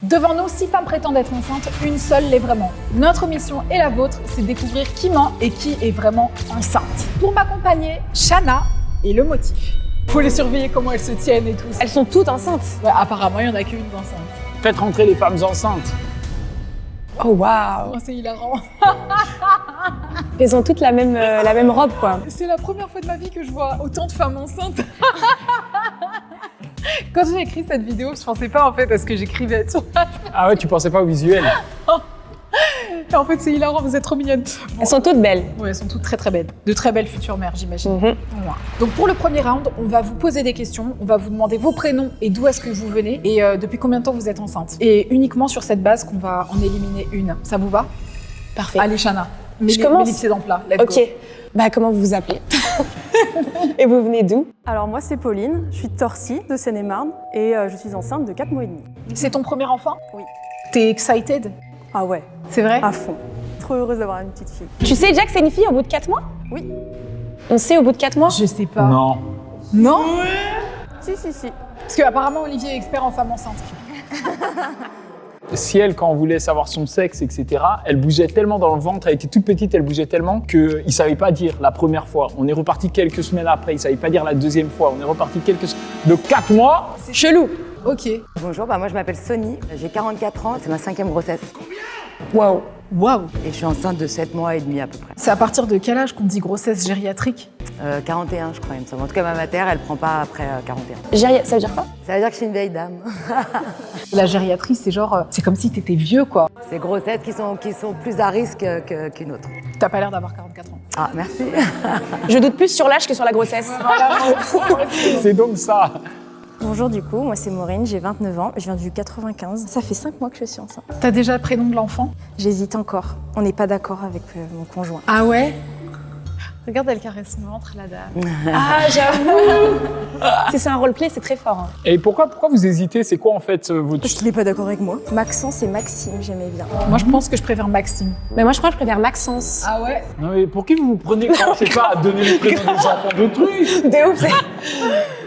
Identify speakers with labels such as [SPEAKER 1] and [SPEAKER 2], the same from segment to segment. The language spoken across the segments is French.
[SPEAKER 1] Devant nous, 6 femmes prétendent être enceintes, une seule l'est vraiment. Notre mission et la vôtre, c'est de découvrir qui ment et qui est vraiment enceinte. Pour m'accompagner, Shana et le motif. Faut les surveiller comment elles se tiennent et tout.
[SPEAKER 2] Elles sont toutes enceintes.
[SPEAKER 1] Ouais, apparemment, il n'y en a qu'une enceinte.
[SPEAKER 3] Faites rentrer les femmes enceintes.
[SPEAKER 2] Oh waouh.
[SPEAKER 1] Oh, c'est hilarant.
[SPEAKER 2] Elles ont toutes la même robe quoi.
[SPEAKER 1] C'est la première fois de ma vie que je vois autant de femmes enceintes. Quand j'ai écrit cette vidéo, je pensais pas en fait à ce que j'écrivais.
[SPEAKER 3] Ah ouais, tu pensais pas au visuel?
[SPEAKER 1] En fait, c'est hilarant, vous êtes trop mignonnes.
[SPEAKER 2] Elles sont toutes belles.
[SPEAKER 1] Ouais, elles sont toutes très très belles. De très belles futures mères, j'imagine. Voilà. Donc pour le premier round, on va vous poser des questions, on va vous demander vos prénoms et d'où est-ce que vous venez et depuis combien de temps vous êtes enceinte. Et uniquement sur cette base qu'on va en éliminer une. Ça vous va?
[SPEAKER 2] Parfait.
[SPEAKER 1] Allez, Shana.
[SPEAKER 2] Je commence.
[SPEAKER 1] Mets les pieds dans le plat. Let's
[SPEAKER 2] Ok.
[SPEAKER 1] go.
[SPEAKER 2] Bah comment vous vous appelez? Et vous venez d'où?
[SPEAKER 4] Alors moi c'est Pauline, je suis de Torcy, de Seine-et-Marne et je suis enceinte de 4 mois et demi.
[SPEAKER 1] C'est ton premier enfant?
[SPEAKER 4] Oui.
[SPEAKER 1] T'es excited?
[SPEAKER 4] Ah ouais,
[SPEAKER 1] C'est vrai?
[SPEAKER 4] à fond. Trop heureuse d'avoir une petite fille.
[SPEAKER 2] Tu sais déjà que c'est une fille au bout de 4 mois?
[SPEAKER 4] Oui.
[SPEAKER 2] On sait au bout de 4 mois?
[SPEAKER 1] Je sais pas.
[SPEAKER 3] Non.
[SPEAKER 1] Non?
[SPEAKER 4] Si.
[SPEAKER 1] Parce qu'apparemment Olivier est expert en femmes enceintes.
[SPEAKER 3] Si elle, quand on voulait savoir son sexe, etc., elle bougeait tellement dans le ventre, elle était toute petite, elle bougeait tellement qu'il ne savait pas dire la première fois. On est reparti quelques semaines après, il ne savait pas dire la deuxième fois. On est reparti de 4 mois.
[SPEAKER 1] C'est chelou. Ok.
[SPEAKER 5] Bonjour, moi je m'appelle Sony, j'ai 44 ans, c'est ma 5e grossesse.
[SPEAKER 2] Waouh.
[SPEAKER 1] Waouh.
[SPEAKER 5] Et je suis enceinte de 7 mois et demi à peu près.
[SPEAKER 1] C'est à partir de quel âge qu'on dit grossesse gériatrique?
[SPEAKER 5] 41 je crois, il me semble. En tout cas ma mère, elle prend pas après 41.
[SPEAKER 2] Ça veut dire quoi?
[SPEAKER 5] Ça veut dire que je suis une vieille dame.
[SPEAKER 1] La gériatrie, c'est genre, c'est comme si t'étais vieux quoi.
[SPEAKER 5] C'est grossesses qui sont plus à risque qu'une autre.
[SPEAKER 1] T'as pas l'air d'avoir 44 ans.
[SPEAKER 5] Ah, merci.
[SPEAKER 2] Je doute plus sur l'âge que sur la grossesse.
[SPEAKER 3] C'est donc ça.
[SPEAKER 4] Bonjour du coup, moi c'est Maureen, j'ai 29 ans, je viens du 95. Ça fait 5 mois que je suis enceinte.
[SPEAKER 1] T'as déjà le prénom de l'enfant?
[SPEAKER 4] J'hésite encore, on n'est pas d'accord avec mon conjoint.
[SPEAKER 1] Ah ouais? Regarde, elle caresse son ventre, la dame.
[SPEAKER 2] Ah j'avoue. Si c'est un roleplay, c'est très fort. Hein.
[SPEAKER 3] Et pourquoi vous hésitez? C'est quoi en fait votre...
[SPEAKER 4] Parce qu'il n'est pas d'accord avec moi. Maxence et Maxime, j'aimais bien.
[SPEAKER 1] Moi, je pense que je préfère Maxime.
[SPEAKER 2] Mais moi je crois que je préfère Maxence.
[SPEAKER 1] Ah ouais?
[SPEAKER 3] Non mais pour qui vous vous prenez quand c'est pas à donner le prénom des enfants d'autrui?
[SPEAKER 2] De ouf.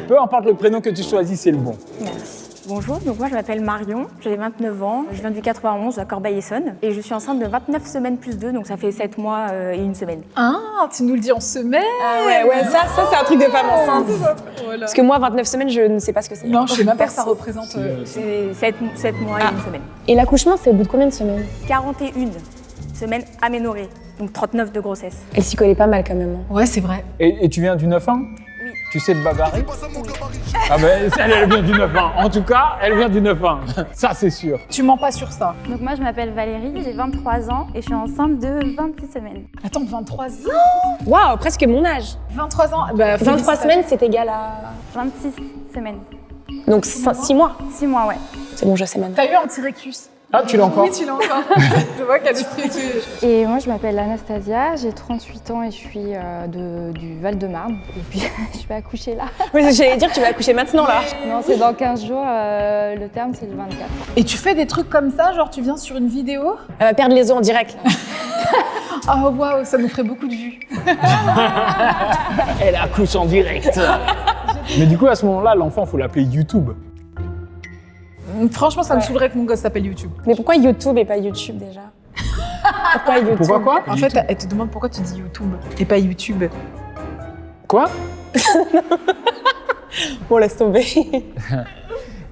[SPEAKER 3] Peu importe le prénom que tu choisis, c'est le bon.
[SPEAKER 4] Merci. Bonjour, donc moi je m'appelle Marion, j'ai 29 ans, je viens du 91 à Corbeil-Essonnes et je suis enceinte de 29 semaines plus 2, donc ça fait 7 mois et 1 semaine.
[SPEAKER 1] Ah, tu nous le dis en semaine?
[SPEAKER 2] Ah ouais, ça c'est un truc de femme enceinte.
[SPEAKER 1] Voilà.
[SPEAKER 2] Parce que moi 29 semaines, je ne sais pas ce que c'est.
[SPEAKER 1] Non, je sais même pas que ça représente.
[SPEAKER 4] C'est 7 mois et 1 semaine.
[SPEAKER 2] Et l'accouchement, c'est au bout de combien de semaines?
[SPEAKER 4] 41 semaines aménorrhées, donc 39 de grossesse.
[SPEAKER 2] Elle s'y collait pas mal quand même. Hein.
[SPEAKER 1] Ouais, c'est vrai.
[SPEAKER 3] Et tu viens du 9-1?
[SPEAKER 4] Oui.
[SPEAKER 3] Tu sais te bagarrer? Ah ben, elle vient du 9-1. En tout cas, elle vient du 9-1. Ça, c'est sûr.
[SPEAKER 1] Tu mens pas sur ça.
[SPEAKER 6] Donc moi je m'appelle Valérie, j'ai 23 ans et je suis enceinte de 26 semaines.
[SPEAKER 1] Attends, 23 ans?
[SPEAKER 2] Waouh, presque mon âge.
[SPEAKER 1] 23 ans? Bah,
[SPEAKER 2] 23 semaines, c'est égal à...
[SPEAKER 6] 26 semaines.
[SPEAKER 2] Donc 6 mois.
[SPEAKER 6] 6 mois, ouais.
[SPEAKER 2] C'est bon, je sais maintenant.
[SPEAKER 1] T'as eu un petit rectus?
[SPEAKER 3] Ah, tu l'as encore?
[SPEAKER 1] Oui, tu l'as encore. Je vois qu'elle est stressée.
[SPEAKER 6] Et moi je m'appelle Anastasia, j'ai 38 ans et je suis du Val-de-Marne. Et puis je vais accoucher là.
[SPEAKER 2] Oui, j'allais dire que tu vas accoucher maintenant là.
[SPEAKER 6] Non, c'est dans 15 jours, le terme c'est le 24.
[SPEAKER 1] Et tu fais des trucs comme ça, genre tu viens sur une vidéo?
[SPEAKER 2] Elle va perdre les os en direct.
[SPEAKER 1] Ah waouh, ça nous ferait beaucoup de vues.
[SPEAKER 3] Elle accouche en direct. Mais du coup, à ce moment-là, l'enfant, faut l'appeler YouTube.
[SPEAKER 1] Franchement, ça me saoulerait que mon gosse s'appelle YouTube.
[SPEAKER 2] Mais pourquoi YouTube et pas YouTube déjà? Pourquoi YouTube?
[SPEAKER 3] Pourquoi quoi?
[SPEAKER 1] En fait, elle te demande pourquoi tu dis YouTube et pas YouTube.
[SPEAKER 3] Quoi?
[SPEAKER 2] Bon, laisse tomber.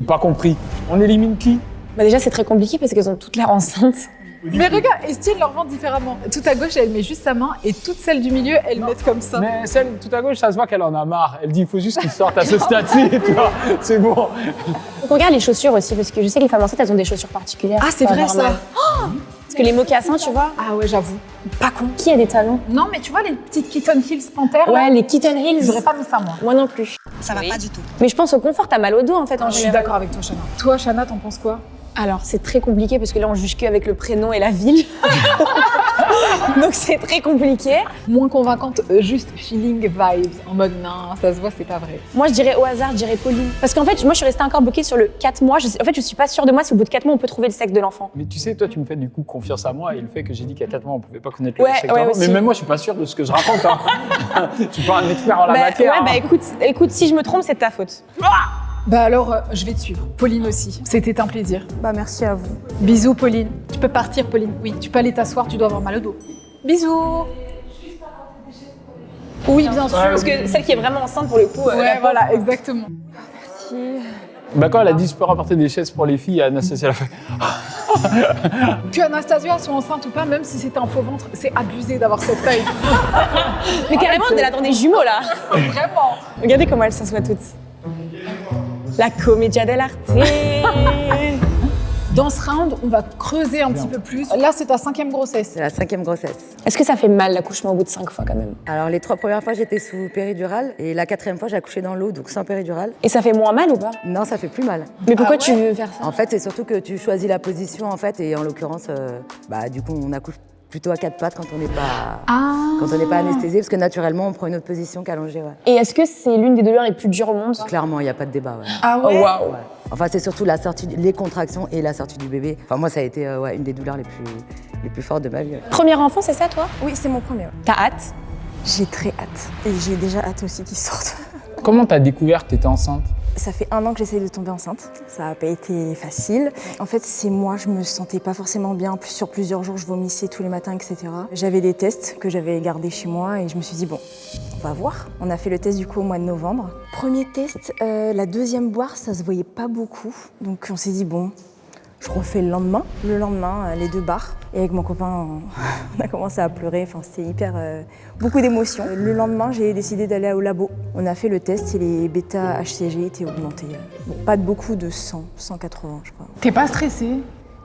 [SPEAKER 3] Pas compris. On élimine qui?
[SPEAKER 2] Bah déjà, c'est très compliqué parce qu'elles ont toutes l'air enceintes.
[SPEAKER 1] Mais regarde, Estelle leur vend différemment. Tout à gauche, elle met juste sa main et toutes celles du milieu, elles mettent comme ça.
[SPEAKER 3] Mais celle tout à gauche, ça se voit qu'elle en a marre. Elle dit, il faut juste qu'ils sortent à ce stade-ci, tu vois. C'est bon.
[SPEAKER 2] Donc on regarde les chaussures aussi parce que je sais que les femmes enceintes, elles ont des chaussures particulières.
[SPEAKER 1] Ah, c'est
[SPEAKER 2] pas
[SPEAKER 1] vrai ça.
[SPEAKER 2] normales. Parce que les mocassins, tu vois,
[SPEAKER 1] Ah ouais, j'avoue. Pas con.
[SPEAKER 2] qui a des talons?
[SPEAKER 1] Non, mais tu vois les petites Kitten Hills panthères
[SPEAKER 2] Ouais,
[SPEAKER 1] là,
[SPEAKER 2] les Kitten Hills.
[SPEAKER 1] j'aurais pas mis ça moi.
[SPEAKER 2] Moi non plus.
[SPEAKER 5] Ça va pas du tout.
[SPEAKER 2] Mais je pense au confort, t'as mal au dos en fait en
[SPEAKER 1] Je suis
[SPEAKER 2] général.
[SPEAKER 1] d'accord avec toi, Shana. Toi, Shana, t'en penses quoi?
[SPEAKER 2] Alors c'est très compliqué parce que là on juge que avec le prénom et la ville. Donc c'est très compliqué.
[SPEAKER 1] Moins convaincante, juste feeling vibes. En mode non, ça se voit, c'est pas vrai.
[SPEAKER 2] Moi je dirais au hasard, je dirais Pauline. Parce qu'en fait, moi je suis restée encore bloquée sur le 4 mois. En fait, je suis pas sûre de moi si au bout de 4 mois on peut trouver le sexe de l'enfant.
[SPEAKER 3] Mais tu sais, toi, tu me fais du coup confiance à moi et le fait que j'ai dit qu'à 4 mois, on pouvait pas connaître le
[SPEAKER 2] Ouais,
[SPEAKER 3] sexe de
[SPEAKER 2] ouais,
[SPEAKER 3] l'enfant. Mais
[SPEAKER 2] aussi.
[SPEAKER 3] même moi, je suis pas sûr de ce que je raconte. Hein. Je suis pas un expert en la
[SPEAKER 2] Bah,
[SPEAKER 3] matière.
[SPEAKER 2] ouais,
[SPEAKER 3] hein.
[SPEAKER 2] bah écoute, si je me trompe, c'est de ta faute.
[SPEAKER 1] Bah alors, je vais te suivre. Pauline aussi. C'était un plaisir.
[SPEAKER 4] Bah merci à vous.
[SPEAKER 1] Bisous, Pauline. Tu peux partir, Pauline. Oui, tu peux aller t'asseoir, tu dois avoir mal au dos. Bisous.
[SPEAKER 2] Oui, bien sûr, parce que celle qui est vraiment enceinte, pour le coup...
[SPEAKER 1] Ouais, voilà, exactement.
[SPEAKER 3] Bah quand elle a dit je peux rapporter des chaises pour les filles, Anastasia l'a fait.
[SPEAKER 1] Que Anastasia soit enceinte ou pas, même si c'était un faux ventre, c'est abusé d'avoir cette taille.
[SPEAKER 2] Mais carrément, elle a dans des jumeaux, là.
[SPEAKER 1] Vraiment.
[SPEAKER 2] Regardez comment elles s'assoient toutes. La commedia dell'arte.
[SPEAKER 1] Dans ce round, on va creuser un petit peu plus. Là, c'est ta 5e grossesse.
[SPEAKER 5] C'est la 5e grossesse.
[SPEAKER 2] Est-ce que ça fait mal l'accouchement au bout de 5 fois quand même?
[SPEAKER 5] Alors les 3 premières fois j'étais sous péridurale et la 4e fois j'ai accouché dans l'eau, donc sans péridurale.
[SPEAKER 2] Et ça fait moins mal ou pas?
[SPEAKER 5] Non, ça fait plus mal.
[SPEAKER 2] Mais pourquoi
[SPEAKER 1] Ah ouais
[SPEAKER 2] tu veux faire ça?
[SPEAKER 5] En fait, c'est surtout que tu choisis la position en fait, et en l'occurrence, du coup, on accouche plutôt à 4 pattes quand on n'est pas, quand on n'est pas anesthésié, parce que naturellement, on prend une autre position qu'allongée. Ouais.
[SPEAKER 2] Et est-ce que c'est l'une des douleurs les plus dures au monde?
[SPEAKER 5] Clairement, il n'y a pas de débat. Ouais.
[SPEAKER 1] Ah ouais.
[SPEAKER 2] Oh waouh!
[SPEAKER 5] Ouais. Enfin, c'est surtout la sortie, les contractions et la sortie du bébé. Enfin, moi, ça a été une des douleurs les plus fortes de ma vie. Ouais.
[SPEAKER 2] Premier enfant, c'est ça toi?
[SPEAKER 4] Oui, c'est mon premier. Ouais.
[SPEAKER 2] T'as hâte?
[SPEAKER 4] J'ai très hâte. Et j'ai déjà hâte aussi qu'ils sortent.
[SPEAKER 3] Comment t'as découvert que t'étais enceinte?
[SPEAKER 4] Ça fait 1 an que j'essaie de tomber enceinte. Ça n'a pas été facile. En fait, c'est moi, je me sentais pas forcément bien. Sur plusieurs jours, je vomissais tous les matins, etc. J'avais des tests que j'avais gardés chez moi et je me suis dit, bon, on va voir. On a fait le test du coup au mois de novembre. Premier test, la 2e boire, ça se voyait pas beaucoup. Donc on s'est dit, bon, je refais le lendemain. Le lendemain, les 2 barres. Et avec mon copain, on a commencé à pleurer. Enfin, c'était hyper... beaucoup d'émotions. Le lendemain, j'ai décidé d'aller au labo. On a fait le test et les bêta-HCG étaient augmentés. Bon, pas de beaucoup, de 100, 180, je crois.
[SPEAKER 1] T'es pas stressée?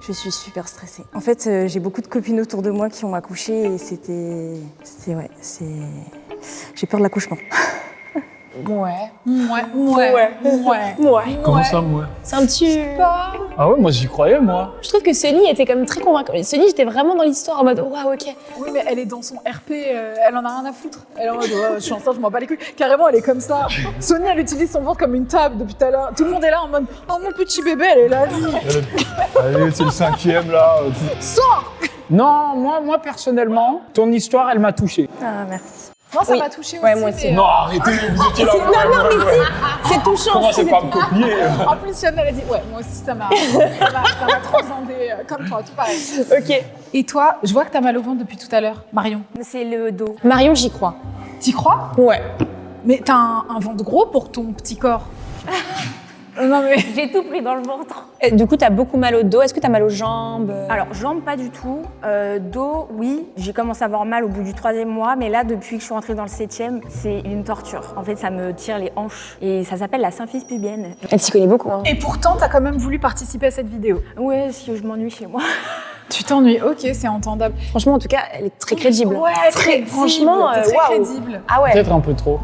[SPEAKER 4] Je suis super stressée. En fait, j'ai beaucoup de copines autour de moi qui ont accouché et c'était... J'ai peur de l'accouchement.
[SPEAKER 2] Ouais.
[SPEAKER 3] Comment ça, moi?
[SPEAKER 2] C'est un petit...
[SPEAKER 3] Ah ouais, moi j'y croyais, moi.
[SPEAKER 2] Je trouve que Sunny était quand même très convaincante. Sunny, j'étais vraiment dans l'histoire en mode waouh, ok.
[SPEAKER 1] Oui, mais elle est dans son RP, elle en a rien à foutre. Elle est en mode, je suis enceinte, je m'en bats les couilles. Carrément, elle est comme ça. Sonia, elle utilise son ventre comme une table depuis tout à l'heure. Tout le monde est là en mode, oh mon petit bébé, elle est là.
[SPEAKER 3] Allez, c'est le 5e là.
[SPEAKER 1] Sors!
[SPEAKER 3] Non, moi personnellement, ton histoire, elle m'a touché.
[SPEAKER 4] Ah, merci.
[SPEAKER 1] Moi, ça
[SPEAKER 2] Oui.
[SPEAKER 1] m'a touchée
[SPEAKER 2] Ouais,
[SPEAKER 1] aussi.
[SPEAKER 2] moi aussi.
[SPEAKER 1] mais,
[SPEAKER 3] Non, arrêtez, vous étiez là.
[SPEAKER 2] Non, mais si, c'est touchant.
[SPEAKER 3] Commencez pas à me copier.
[SPEAKER 1] En plus, Yann, elle a dit, ouais, moi aussi, ça m'a transcendé comme toi, tout pareil.
[SPEAKER 2] Ok.
[SPEAKER 1] Et toi, je vois que t'as mal au ventre depuis tout à l'heure, Marion.
[SPEAKER 4] C'est le dos.
[SPEAKER 2] Marion, j'y crois.
[SPEAKER 1] T'y crois?
[SPEAKER 2] Ouais.
[SPEAKER 1] Mais t'as un ventre gros pour ton petit corps. Non, mais...
[SPEAKER 4] J'ai tout pris dans le ventre.
[SPEAKER 2] Et du coup, t'as beaucoup mal au dos. Est-ce que t'as mal aux jambes?
[SPEAKER 4] Alors, jambes, pas du tout. Dos, oui. J'ai commencé à avoir mal au bout du 3e mois, mais là, depuis que je suis rentrée dans le 7e, c'est une torture. En fait, ça me tire les hanches. Et ça s'appelle la symphyse pubienne.
[SPEAKER 2] Elle s'y connaît beaucoup. Hein.
[SPEAKER 1] Et pourtant, t'as quand même voulu participer à cette vidéo.
[SPEAKER 4] Ouais, si je m'ennuie chez moi.
[SPEAKER 1] Tu t'ennuies, ok, c'est entendable.
[SPEAKER 2] Franchement, en tout cas, elle est très crédible.
[SPEAKER 1] Ouais,
[SPEAKER 2] très, franchement,
[SPEAKER 1] très
[SPEAKER 2] waouh.
[SPEAKER 1] crédible.
[SPEAKER 2] Ah ouais.
[SPEAKER 3] Peut-être un peu trop.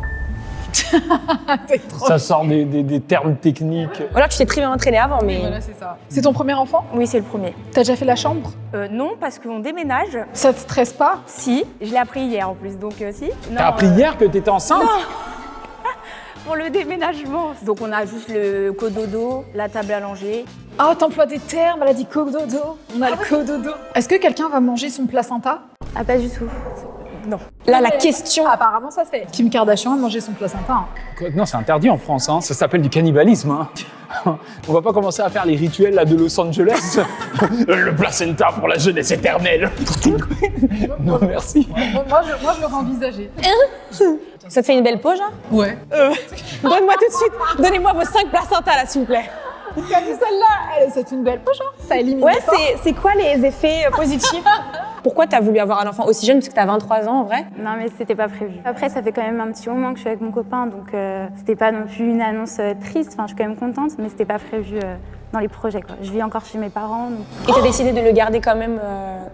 [SPEAKER 1] T'es trop...
[SPEAKER 3] Ça sort des termes techniques.
[SPEAKER 2] Ou alors tu t'es très bien entraînée avant, mais...
[SPEAKER 1] Voilà, c'est ça. C'est ton premier enfant?
[SPEAKER 4] Oui, c'est le premier.
[SPEAKER 1] T'as déjà fait la chambre?
[SPEAKER 4] Non, parce qu'on déménage.
[SPEAKER 1] Ça te stresse pas?
[SPEAKER 4] Si, je l'ai appris hier en plus, donc si.
[SPEAKER 3] T'as appris hier que t'étais enceinte?
[SPEAKER 4] Pour le déménagement. Donc on a juste le cododo, la table allongée.
[SPEAKER 1] Ah, t'emploies des termes, elle a dit cododo. On a le cododo. Est-ce que quelqu'un va manger son placenta?
[SPEAKER 4] Ah, pas du tout. Non.
[SPEAKER 2] Là, la question...
[SPEAKER 1] Apparemment, ça se fait. Kim Kardashian a mangé son placenta. Hein.
[SPEAKER 3] Quoi, non, c'est interdit en France, hein. Ça s'appelle du cannibalisme. Hein. On va pas commencer à faire les rituels là, de Los Angeles. Le placenta pour la jeunesse éternelle. Non, merci.
[SPEAKER 1] Moi, je l'aurais envisagé.
[SPEAKER 2] Ça te fait une belle peau, genre?
[SPEAKER 1] Ouais.
[SPEAKER 2] Donne-moi tout de suite, donnez-moi vos 5 placentas, là, s'il vous plaît.
[SPEAKER 1] T'as vu celle-là? C'est une belle poche, hein. Ça élimine.
[SPEAKER 2] Ouais, c'est quoi les effets positifs? Pourquoi t'as voulu avoir un enfant aussi jeune? Parce que t'as 23 ans, en vrai.
[SPEAKER 7] Non, mais c'était pas prévu. Après, ça fait quand même un petit moment que je suis avec mon copain, donc c'était pas non plus une annonce triste. Enfin, je suis quand même contente, mais c'était pas prévu dans les projets, quoi. Je vis encore chez mes parents. Donc...
[SPEAKER 2] Et t'as décidé de le garder quand même,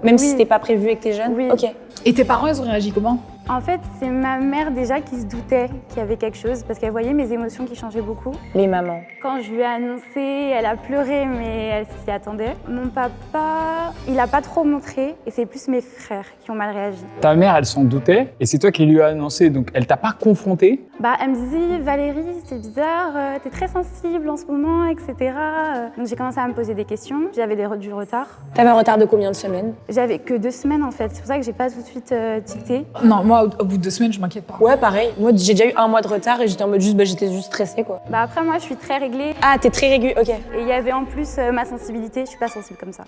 [SPEAKER 2] même si c'était pas prévu et que t'es jeune?
[SPEAKER 7] Oui.
[SPEAKER 2] Ok.
[SPEAKER 1] Et tes parents, ils ont réagi comment?
[SPEAKER 7] En fait, c'est ma mère déjà qui se doutait qu'il y avait quelque chose, parce qu'elle voyait mes émotions qui changeaient beaucoup.
[SPEAKER 2] Les mamans.
[SPEAKER 7] Quand je lui ai annoncé, elle a pleuré, mais elle s'y attendait. Mon papa, il a pas trop montré et c'est plus mes frères qui ont mal réagi.
[SPEAKER 3] Ta mère, elle s'en doutait et c'est toi qui lui as annoncé, donc elle t'a pas confronté?
[SPEAKER 7] Bah, elle me dit, Valérie, c'est bizarre, t'es très sensible en ce moment, etc. Donc j'ai commencé à me poser des questions. J'avais du retard.
[SPEAKER 2] T'avais un retard de combien de semaines?
[SPEAKER 7] J'avais que 2 semaines en fait. C'est pour ça que j'ai pas tout de suite dicté.
[SPEAKER 1] Non, moi, au bout de 2 semaines, je m'inquiète pas.
[SPEAKER 2] Ouais, pareil. Moi, j'ai déjà eu 1 mois de retard et j'étais en mode j'étais juste stressée, quoi.
[SPEAKER 7] Bah après, moi, je suis très réglée.
[SPEAKER 2] Ah, t'es très régulier, ok.
[SPEAKER 7] Et il y avait en plus ma sensibilité. Je suis pas sensible comme ça.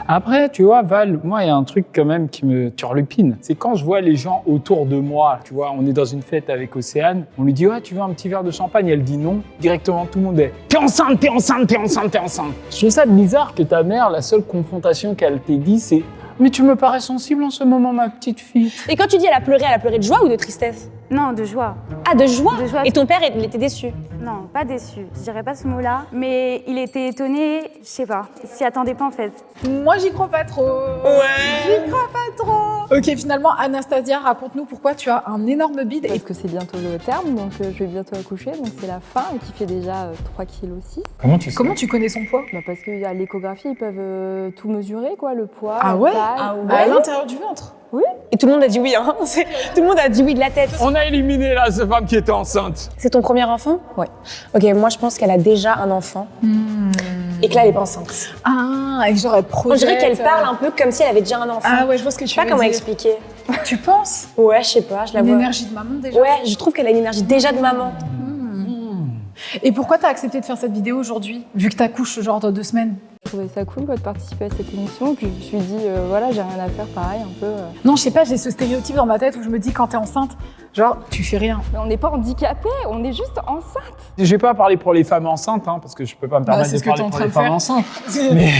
[SPEAKER 3] Après, tu vois, Val, moi, il y a un truc quand même qui me turlupine. C'est quand je vois les gens autour de moi, tu vois, on est dans une fête avec Océane, on lui dit, ouais, tu veux un petit verre de champagne? Elle dit non. Directement, tout le monde est, t'es enceinte, t'es enceinte, t'es enceinte, t'es enceinte. Je trouve ça bizarre que ta mère, la seule confrontation qu'elle t'ait dit, c'est, mais tu me parais sensible en ce moment, ma petite fille.
[SPEAKER 2] Et quand tu dis elle a pleuré de joie ou de tristesse?
[SPEAKER 7] Non, de joie.
[SPEAKER 2] Ah, de joie?
[SPEAKER 7] De joie.
[SPEAKER 2] Et ton père, il était déçu?
[SPEAKER 7] Non, pas déçu. Je dirais pas ce mot-là. Mais il était étonné, je sais pas. Il s'y attendait pas en fait.
[SPEAKER 1] Moi, j'y crois pas trop. Ouais. J'y crois pas trop. Ok, finalement, Anastasia, raconte-nous pourquoi tu as un énorme bide.
[SPEAKER 6] Parce que c'est bientôt le terme, donc je vais bientôt accoucher, donc c'est la fin et qui fait déjà 3,6 kg.
[SPEAKER 3] Comment tu sais?
[SPEAKER 1] Comment tu connais son poids?
[SPEAKER 6] Bah parce qu'à l'échographie, ils peuvent tout mesurer, quoi, le poids,
[SPEAKER 1] Ah
[SPEAKER 6] la
[SPEAKER 1] ouais?
[SPEAKER 6] taille.
[SPEAKER 1] À l'intérieur du ventre.
[SPEAKER 2] Et tout le monde a dit oui, hein. Tout le monde a dit oui de la tête.
[SPEAKER 3] On a éliminé là cette femme qui était enceinte.
[SPEAKER 2] C'est ton premier enfant?
[SPEAKER 6] Ouais.
[SPEAKER 2] Ok, moi je pense qu'elle a déjà un enfant et que là elle est pas enceinte.
[SPEAKER 1] Ah, et que j'aurais
[SPEAKER 2] On
[SPEAKER 1] projette.
[SPEAKER 2] dirait qu'elle parle un peu comme si elle avait déjà un enfant.
[SPEAKER 1] Ah ouais, je vois ce que tu
[SPEAKER 2] Je sais pas
[SPEAKER 1] veux
[SPEAKER 2] comment
[SPEAKER 1] dire.
[SPEAKER 2] expliquer.
[SPEAKER 1] Tu penses?
[SPEAKER 2] Ouais, je sais pas, je la
[SPEAKER 1] Une
[SPEAKER 2] vois.
[SPEAKER 1] énergie de maman déjà.
[SPEAKER 2] Ouais, je trouve qu'elle a une énergie déjà de maman.
[SPEAKER 1] Et pourquoi t'as accepté de faire cette vidéo aujourd'hui, vu que t'accouches genre dans 2 semaines?
[SPEAKER 6] Je trouvais ça cool, quoi, de participer à cette émission, puis je me suis dit, voilà, j'ai rien à faire, pareil, un peu.
[SPEAKER 1] Non, je sais pas, j'ai ce stéréotype dans ma tête où je me dis quand t'es enceinte, genre tu fais rien.
[SPEAKER 6] Mais on n'est pas handicapés, on est juste enceinte.
[SPEAKER 3] Je vais pas parler pour les femmes enceintes, hein, parce que je peux pas me permettre
[SPEAKER 1] c'est
[SPEAKER 3] de
[SPEAKER 1] ce que t'es
[SPEAKER 3] parler
[SPEAKER 1] en
[SPEAKER 3] pour
[SPEAKER 1] train
[SPEAKER 3] les
[SPEAKER 1] de
[SPEAKER 3] femmes
[SPEAKER 1] faire.
[SPEAKER 3] enceintes. Mais,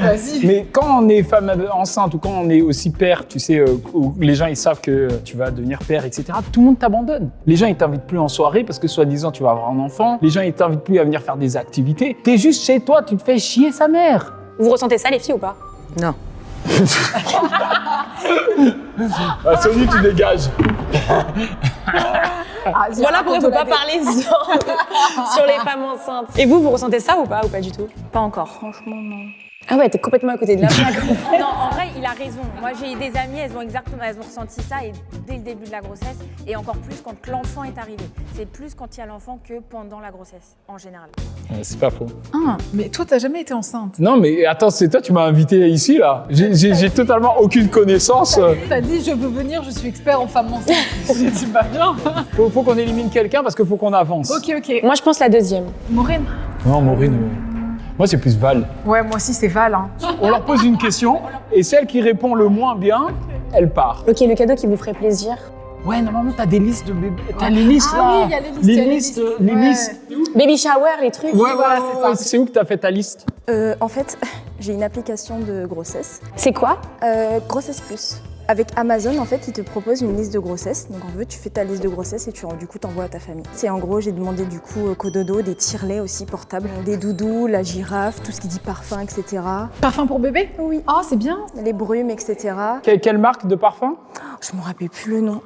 [SPEAKER 1] Vas-y.
[SPEAKER 3] mais quand on est femme enceinte ou quand on est aussi père, tu sais, où les gens ils savent que tu vas devenir père, etc., tout le monde t'abandonne. Les gens ils t'invitent plus en soirée parce que soi-disant tu vas avoir un enfant. Les gens ils t'invitent plus à venir faire des activités. T'es juste chez toi, tu te fais chier sa mère.
[SPEAKER 2] Vous ressentez ça les filles ou pas?
[SPEAKER 5] Non.
[SPEAKER 3] Ah, Sony, tu dégages.
[SPEAKER 1] Ah,
[SPEAKER 2] Voilà pourquoi il faut pas parler sur les femmes enceintes. Et vous ressentez ça ou pas du tout?
[SPEAKER 6] Pas encore. Franchement, non.
[SPEAKER 2] Ah ouais, t'es complètement à côté de la plaque.
[SPEAKER 8] Non, en vrai, il a raison. Moi, j'ai des amies, elles ont ressenti ça et dès le début de la grossesse et encore plus quand l'enfant est arrivé. C'est plus quand il y a l'enfant que pendant la grossesse, en général.
[SPEAKER 3] C'est pas faux.
[SPEAKER 1] Ah, mais toi t'as jamais été enceinte.
[SPEAKER 3] Non, mais attends, c'est toi, tu m'as invité ici, là. J'ai totalement aucune connaissance.
[SPEAKER 1] T'as dit je veux venir, je suis expert en femmes enceintes. J'ai dit bah bien.
[SPEAKER 3] Faut qu'on élimine quelqu'un parce qu'il faut qu'on avance.
[SPEAKER 1] Ok.
[SPEAKER 2] Moi je pense la deuxième.
[SPEAKER 1] Maureen.
[SPEAKER 3] Non, Maureen, moi, c'est plus Val.
[SPEAKER 1] Ouais, moi aussi c'est Val. Hein.
[SPEAKER 3] On leur pose une question et celle qui répond le moins bien, elle part.
[SPEAKER 2] Ok, le cadeau qui vous ferait plaisir.
[SPEAKER 3] Ouais, normalement, t'as des listes de bébés. T'as les listes, là.
[SPEAKER 1] Ah oui, il y a les listes, il y a les listes.
[SPEAKER 3] Les
[SPEAKER 1] Ouais.
[SPEAKER 3] listes.
[SPEAKER 2] Baby shower, les trucs.
[SPEAKER 3] Ouais,
[SPEAKER 1] c'est ça.
[SPEAKER 3] C'est où que t'as fait ta liste?
[SPEAKER 4] En fait, j'ai une application de grossesse,
[SPEAKER 2] C'est quoi?
[SPEAKER 4] Grossesse Plus. Avec Amazon, en fait, ils te proposent une liste de grossesse. Donc, en fait, tu fais ta liste de grossesse et du coup, t'envoies à ta famille. C'est en gros, j'ai demandé du coup Cododo, des tire-laits aussi portables, des doudous, la girafe, tout ce qui dit parfum, etc.
[SPEAKER 1] Parfum pour bébé?
[SPEAKER 4] Oui.
[SPEAKER 1] Ah, c'est bien.
[SPEAKER 4] Les brumes, etc.
[SPEAKER 3] Quelle marque de parfum?
[SPEAKER 4] Je me rappelle plus le nom.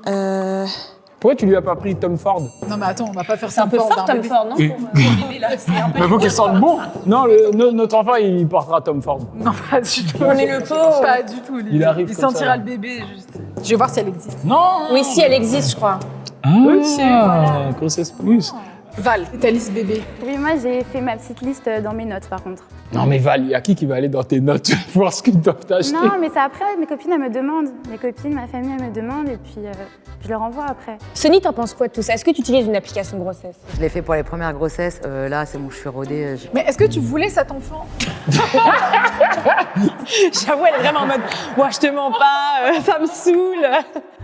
[SPEAKER 3] Pourquoi tu lui as pas pris Tom Ford?
[SPEAKER 1] Non mais attends, on va pas faire
[SPEAKER 2] C'est
[SPEAKER 1] ça
[SPEAKER 2] un peu
[SPEAKER 1] fort
[SPEAKER 2] fort
[SPEAKER 1] d'un
[SPEAKER 2] Tom
[SPEAKER 1] bébé.
[SPEAKER 2] Ford, non?
[SPEAKER 3] Il faut qu'il sente bon. Non, notre enfant, il portera Tom Ford.
[SPEAKER 1] Non, pas du tout.
[SPEAKER 2] On est le pauvre.
[SPEAKER 1] Pas du tout.
[SPEAKER 3] Il arrive
[SPEAKER 1] Il
[SPEAKER 3] comme
[SPEAKER 1] sentira
[SPEAKER 3] ça.
[SPEAKER 1] le bébé juste. Je vais voir si elle existe.
[SPEAKER 3] Non.
[SPEAKER 2] Oui, si elle existe, je crois.
[SPEAKER 3] Grossesse plus.
[SPEAKER 1] Val, ta liste bébé.
[SPEAKER 7] Oui, moi, j'ai fait ma petite liste dans mes notes, par contre.
[SPEAKER 3] Non, mais Val, il y a qui va aller dans tes notes pour voir ce qu'ils doivent t'acheter?
[SPEAKER 7] Non, mais c'est après, mes copines, elles me demandent. Mes copines, ma famille, elles me demandent et puis je leur envoie après.
[SPEAKER 2] Sony, t'en penses quoi de tout ça? Est-ce que tu utilises une application grossesse?
[SPEAKER 5] Je l'ai fait pour les premières grossesses. Là, c'est bon, je suis rodée.
[SPEAKER 1] Mais est-ce que tu voulais cet enfant?
[SPEAKER 2] J'avoue, elle est vraiment en mode « Ouais, je te mens pas, ça me saoule !»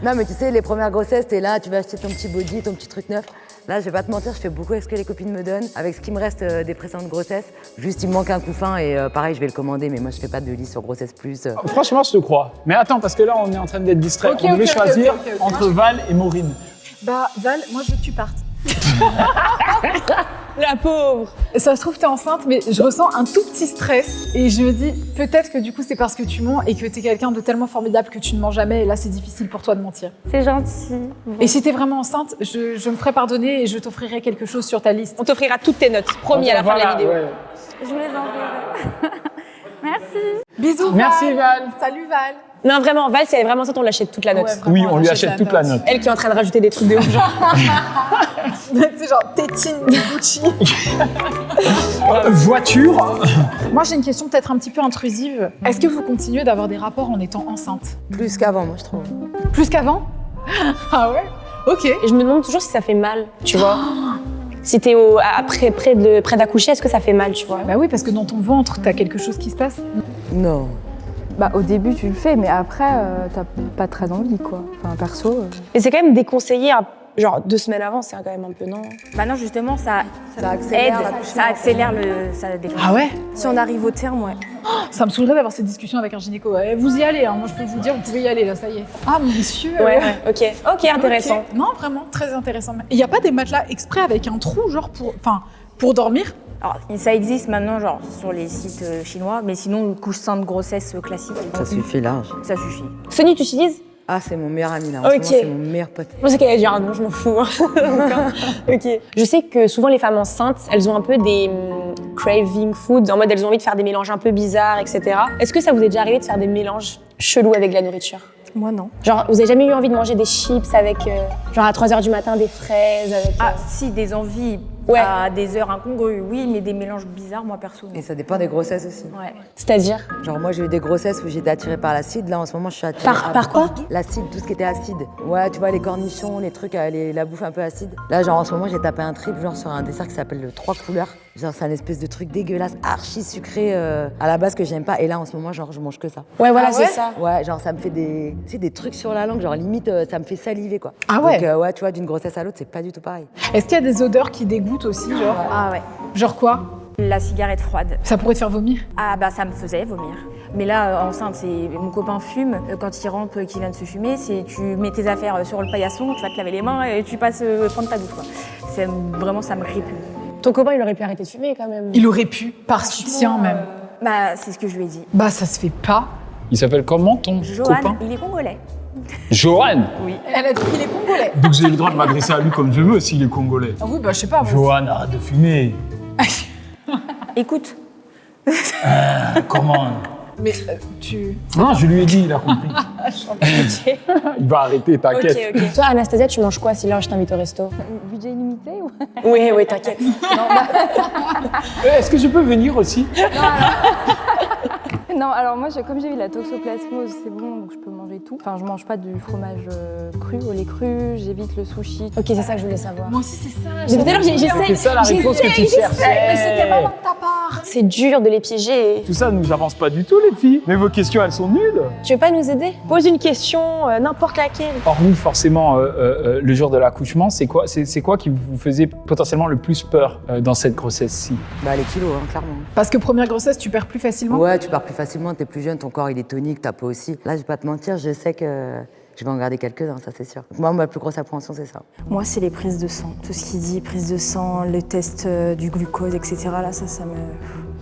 [SPEAKER 5] Non, mais tu sais, les premières grossesses, t'es là, tu vas acheter ton petit body, ton petit truc neuf. Là, je vais pas te mentir, je fais beaucoup avec ce que les copines me donnent, avec ce qui me reste des précédentes grossesses. Juste, il me manque un couffin et pareil, je vais le commander, mais moi, je fais pas de liste sur Grossesse Plus.
[SPEAKER 3] Franchement, je te crois. Mais attends, parce que là, on est en train d'être distrait.
[SPEAKER 1] Ok,
[SPEAKER 3] On devait
[SPEAKER 1] ok,
[SPEAKER 3] choisir
[SPEAKER 1] ok.
[SPEAKER 3] entre Val et Maureen.
[SPEAKER 1] Bah Val, moi je veux que tu partes.
[SPEAKER 2] La pauvre.
[SPEAKER 1] Ça se trouve t'es enceinte, mais je ressens un tout petit stress et je me dis peut-être que du coup c'est parce que tu mens et que t'es quelqu'un de tellement formidable que tu ne mens jamais et là c'est difficile pour toi de mentir.
[SPEAKER 7] C'est gentil.
[SPEAKER 1] Et si t'es vraiment enceinte, je me ferai pardonner et je t'offrirai quelque chose sur ta liste.
[SPEAKER 2] On t'offrira toutes tes notes, promis à la fin de la
[SPEAKER 3] Voilà,
[SPEAKER 2] vidéo.
[SPEAKER 3] ouais.
[SPEAKER 7] Je vous les enverrai. Merci.
[SPEAKER 1] Bisous
[SPEAKER 3] Merci, Val.
[SPEAKER 1] Salut Val.
[SPEAKER 2] Non, vraiment, Val, si elle est vraiment enceinte, on l'achète toute la note.
[SPEAKER 1] Ouais, vraiment,
[SPEAKER 3] Oui, on lui achète toute la note.
[SPEAKER 2] Elle qui est en train de rajouter des trucs de ouf, genre.
[SPEAKER 1] C'est genre tétine de Gucci.
[SPEAKER 3] Voiture.
[SPEAKER 1] Moi j'ai une question peut-être un petit peu intrusive. Est-ce que vous continuez d'avoir des rapports en étant enceinte?
[SPEAKER 5] Plus qu'avant, moi, je trouve.
[SPEAKER 1] Plus qu'avant? Ah ouais? Ok.
[SPEAKER 2] Et je me demande toujours si ça fait mal, tu vois. Si t'es près d'accoucher, est-ce que ça fait mal, tu vois?
[SPEAKER 1] Bah oui, parce que dans ton ventre, t'as quelque chose qui se passe.
[SPEAKER 5] Non.
[SPEAKER 6] Bah, au début, tu le fais, mais après, t'as pas très envie, quoi. Enfin, perso.
[SPEAKER 2] Mais c'est quand même déconseillé, genre 2 semaines avant, c'est quand même un peu non.
[SPEAKER 8] Bah non, justement, ça
[SPEAKER 4] accélère
[SPEAKER 8] aide,
[SPEAKER 4] l'accouchement.
[SPEAKER 8] ça accélère ça déclenche.
[SPEAKER 1] Ah ouais?
[SPEAKER 4] Si on arrive au terme, ouais.
[SPEAKER 1] Ça me saoulerait d'avoir cette discussion avec un gynéco. Ouais, vous y allez, hein. Moi je peux vous dire, vous pouvez y aller là, ça y est. Ah mon monsieur.
[SPEAKER 2] Ouais, ok, intéressant.
[SPEAKER 1] Ok. Non, vraiment, très intéressant. Il n'y a pas des matelas exprès avec un trou, genre pour dormir?
[SPEAKER 8] Alors, ça existe maintenant, genre, sur les sites chinois, mais sinon, le couche-sein de grossesse classique.
[SPEAKER 5] Ça suffit large.
[SPEAKER 8] Ça suffit.
[SPEAKER 2] Sony, tu utilises?
[SPEAKER 5] Ah, c'est mon meilleur ami là. En
[SPEAKER 2] Ok.
[SPEAKER 5] ce moment, c'est mon meilleur pote.
[SPEAKER 2] Je sais qu'elle allait dire ah non, je m'en fous. Ok. Je sais que souvent les femmes enceintes, elles ont un peu des craving food, en mode elles ont envie de faire des mélanges un peu bizarres, etc. Est-ce que ça vous est déjà arrivé de faire des mélanges chelous avec de la nourriture?
[SPEAKER 4] Moi, non.
[SPEAKER 2] Genre, vous avez jamais eu envie de manger des chips avec, genre à 3h du matin, des fraises avec...
[SPEAKER 8] Ah, si, des envies
[SPEAKER 2] Ouais.
[SPEAKER 8] à des heures incongrues, oui, mais des mélanges bizarres, moi, perso.
[SPEAKER 5] Et ça dépend des grossesses aussi.
[SPEAKER 8] Ouais.
[SPEAKER 2] C'est-à-dire?
[SPEAKER 5] Genre moi j'ai eu des grossesses où j'étais attirée par l'acide, là en ce moment je suis attirée
[SPEAKER 2] Par quoi?
[SPEAKER 5] L'acide, tout ce qui était acide. Ouais, tu vois les cornichons, les trucs, la bouffe un peu acide. Là genre en ce moment j'ai tapé un trip genre sur un dessert qui s'appelle le 3 couleurs. Genre c'est un espèce de truc dégueulasse, archi sucré à la base que j'aime pas. Et là en ce moment genre je mange que ça.
[SPEAKER 2] Ouais, voilà,
[SPEAKER 1] Ah
[SPEAKER 2] c'est
[SPEAKER 1] ouais
[SPEAKER 2] ça.
[SPEAKER 5] Ouais, genre ça me fait des, tu sais, des trucs sur la langue, genre limite ça me fait saliver quoi.
[SPEAKER 1] Ah ouais?
[SPEAKER 5] Donc ouais, tu vois d'une grossesse à l'autre c'est pas du tout pareil.
[SPEAKER 1] Est-ce qu'il y a des odeurs qui dégoûtent aussi, genre?
[SPEAKER 8] Ah ouais.
[SPEAKER 1] Genre quoi?
[SPEAKER 8] La cigarette froide.
[SPEAKER 1] Ça pourrait te faire vomir?
[SPEAKER 8] Ah bah ça me faisait vomir. Mais là, enceinte, c'est mon copain fume. Quand il rentre, qu'il vient de se fumer, c'est tu mets tes affaires sur le paillasson, tu vas te laver les mains et tu passes prendre ta douche. Quoi. C'est vraiment, ça me répulse.
[SPEAKER 2] Ton copain, il aurait pu arrêter de fumer quand même.
[SPEAKER 1] Il aurait pu, par soutien même.
[SPEAKER 8] Bah c'est ce que je lui ai dit.
[SPEAKER 1] Bah ça se fait pas.
[SPEAKER 3] Il s'appelle comment ton
[SPEAKER 8] Johan,
[SPEAKER 3] copain?
[SPEAKER 8] il est congolais.
[SPEAKER 3] Johan.
[SPEAKER 1] Elle a dit qu'il est congolais.
[SPEAKER 3] Donc j'ai le droit de m'adresser à lui comme je veux s'il est congolais.
[SPEAKER 1] Ah oui, bah je sais pas. moi.
[SPEAKER 3] Johan, arrête de fumer.
[SPEAKER 8] Écoute,
[SPEAKER 3] Comment?
[SPEAKER 1] Mais tu...
[SPEAKER 3] Non, je lui ai dit, il a compris. Il va arrêter, t'inquiète.
[SPEAKER 2] Ok. Toi, Anastasia, tu manges quoi si là je t'invite au resto?
[SPEAKER 6] Budget illimité ou...
[SPEAKER 2] Oui, t'inquiète.
[SPEAKER 3] Est-ce que je peux venir aussi?
[SPEAKER 6] Non, alors moi, comme j'ai eu la toxoplasmose, c'est bon, donc je peux manger tout. Enfin, je mange pas du fromage cru, au lait cru, j'évite le sushi.
[SPEAKER 2] Ok, c'est ça que je voulais savoir.
[SPEAKER 1] Moi aussi c'est ça.
[SPEAKER 2] Depuis tout à l'heure,
[SPEAKER 3] C'est
[SPEAKER 2] j'essaie.
[SPEAKER 3] ça la réponse que tu cherchais.
[SPEAKER 1] Mais c'était vraiment de ta part.
[SPEAKER 2] C'est dur de les piéger.
[SPEAKER 3] Tout ça ne nous avance pas du tout, les filles. Mais vos questions, elles sont nulles.
[SPEAKER 2] Tu veux pas nous aider? Pose une question, n'importe laquelle.
[SPEAKER 3] Hormis forcément le jour de l'accouchement, c'est quoi qui vous faisait potentiellement le plus peur dans cette grossesse-ci?
[SPEAKER 5] Bah les kilos, hein, clairement.
[SPEAKER 1] Parce que première grossesse, tu perds plus facilement.
[SPEAKER 5] Ouais, tu pars plus facilement, t'es plus jeune, ton corps il est tonique, ta peau aussi. Là, je vais pas te mentir, je sais que je vais en garder quelques-uns, ça c'est sûr. Donc, moi, ma plus grosse appréhension, c'est ça.
[SPEAKER 4] Moi, c'est les prises de sang. Tout ce qui dit prise de sang, le test du glucose, etc. Là, ça me...